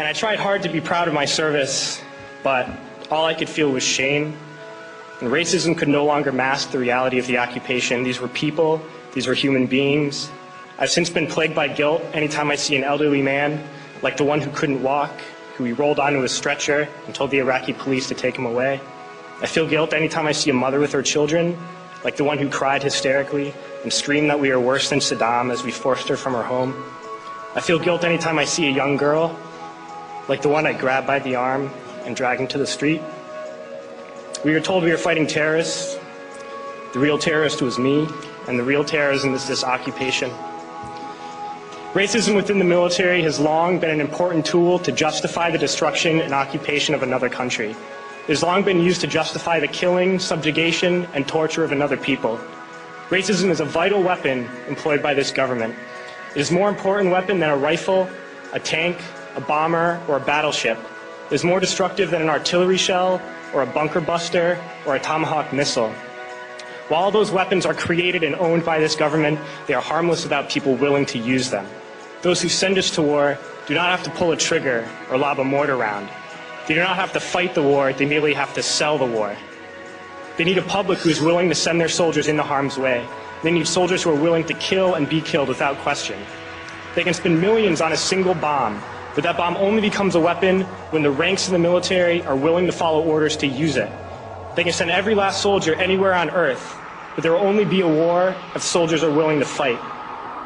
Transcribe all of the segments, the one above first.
And I tried hard to be proud of my service, but all I could feel was shame. And racism could no longer mask the reality of the occupation. These were people, these were human beings. I've since been plagued by guilt anytime I see an elderly man, like the one who couldn't walk, who we rolled onto a stretcher and told the Iraqi police to take him away. I feel guilt anytime I see a mother with her children, like the one who cried hysterically and screamed that we are worse than Saddam as we forced her from her home. I feel guilt anytime I see a young girl, like the one I grabbed by the arm and dragged into the street. We were told we were fighting terrorists. The real terrorist was me, and the real terrorism is this occupation. Racism within the military has long been an important tool to justify the destruction and occupation of another country. It has long been used to justify the killing, subjugation, and torture of another people. Racism is a vital weapon employed by this government. It is a more important weapon than a rifle, a tank, a bomber, or a battleship. It is more destructive than an artillery shell, or a bunker buster, or a Tomahawk missile. While all those weapons are created and owned by this government, they are harmless without people willing to use them. Those who send us to war do not have to pull a trigger or lob a mortar round. They do not have to fight the war, they merely have to sell the war. They need a public who is willing to send their soldiers into harm's way. They need soldiers who are willing to kill and be killed without question. They can spend millions on a single bomb, but that bomb only becomes a weapon when the ranks of the military are willing to follow orders to use it. They can send every last soldier anywhere on earth, but there will only be a war if soldiers are willing to fight.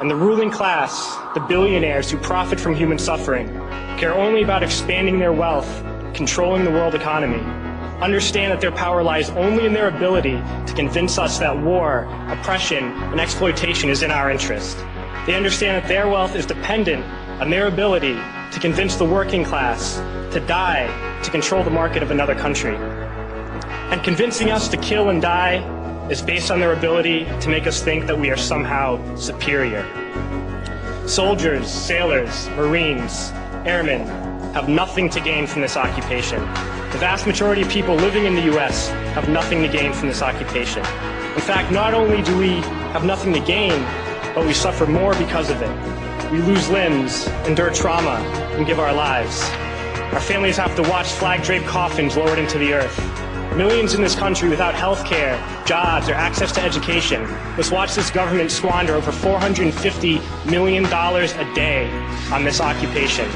And the ruling class, the billionaires who profit from human suffering, care only about expanding their wealth, controlling the world economy. Understand that their power lies only in their ability to convince us that war, oppression, and exploitation is in our interest. They understand that their wealth is dependent on their ability to convince the working class to die to control the market of another country. And convincing us to kill and die is based on their ability to make us think that we are somehow superior. Soldiers, sailors, Marines, airmen have nothing to gain from this occupation. The vast majority of people living in the U.S. have nothing to gain from this occupation. In fact, not only do we have nothing to gain, but we suffer more because of it. We lose limbs, endure trauma, and give our lives. Our families have to watch flag-draped coffins lowered into the earth. Millions in this country without health care, jobs, or access to education must watch this government squander over $450 million a day on this occupation.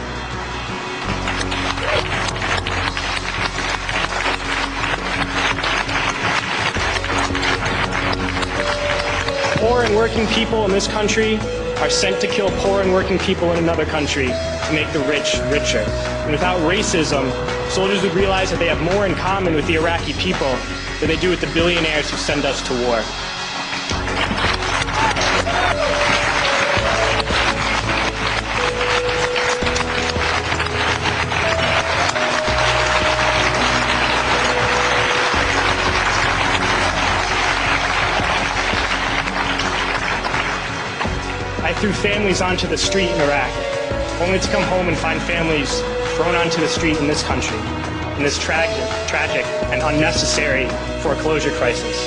Poor and working people in this country are sent to kill poor and working people in another country to make the rich richer. And without racism, soldiers would realize that they have more in common with the Iraqi people than they do with the billionaires who send us to war. I threw families onto the street in Iraq, only to come home and find families thrown onto the street in this country, in this tragic and unnecessary foreclosure crisis.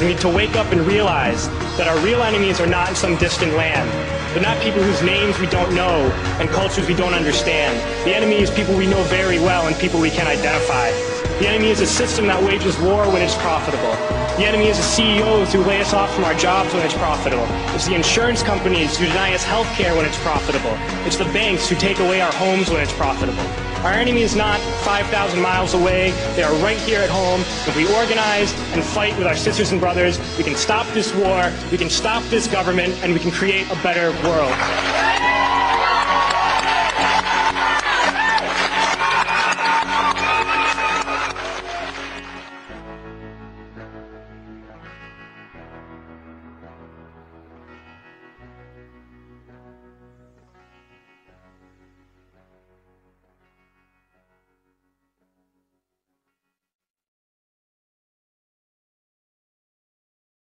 We need to wake up and realize that our real enemies are not in some distant land. They're not people whose names we don't know and cultures we don't understand. The enemy is people we know very well and people we can identify. The enemy is a system that wages war when it's profitable. The enemy is the CEOs who lay us off from our jobs when it's profitable. It's the insurance companies who deny us health care when it's profitable. It's the banks who take away our homes when it's profitable. Our enemy is not 5,000 miles away. They are right here at home. If we organize and fight with our sisters and brothers, we can stop this war, we can stop this government, and we can create a better world.